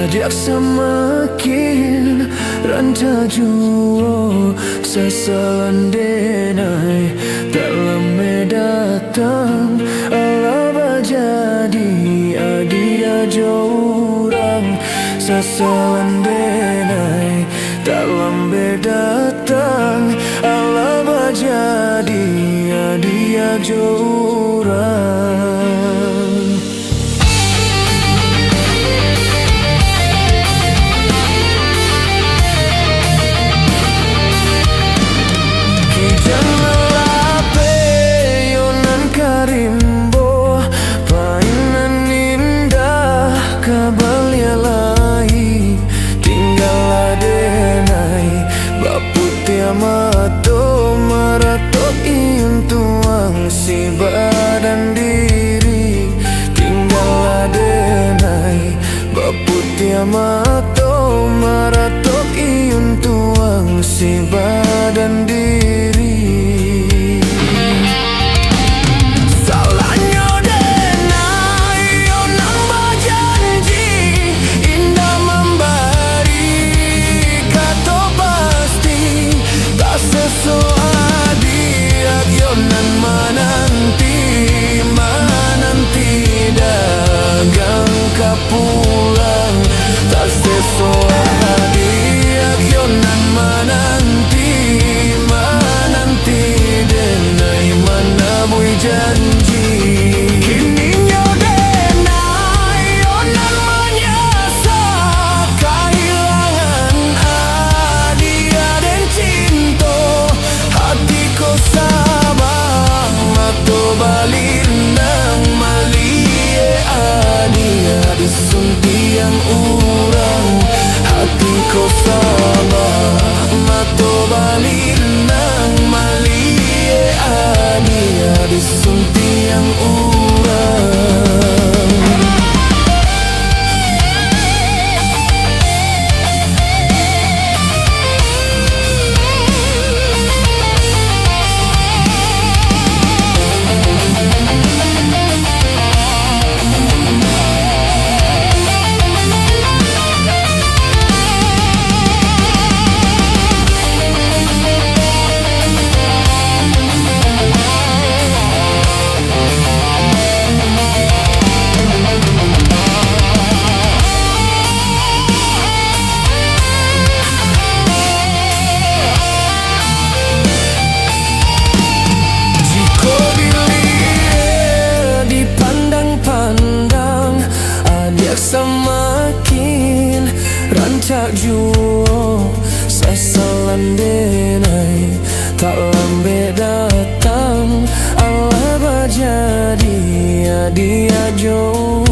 Ajak semakin rancak juo seselendenai dalam datang alaba jadi adia jorang seselendenai dalam datang alaba jadi adia jorang. Mato maratok iun tuang si badan diri tinggal adenai baputia mato maratok iun tuang si badan diri. Pulang tak sesuai diagyonan menanti denai mana bui janji kini nyodenai onan menyasa kehilangan adia dan cinta hatiku sabang mato balindang malie adia disunti yang urang hatiku sama mato balinang malie adia disunti yang urang. Semakin rancak juo seselendenai tak lambe datang alaba jadi adia jo.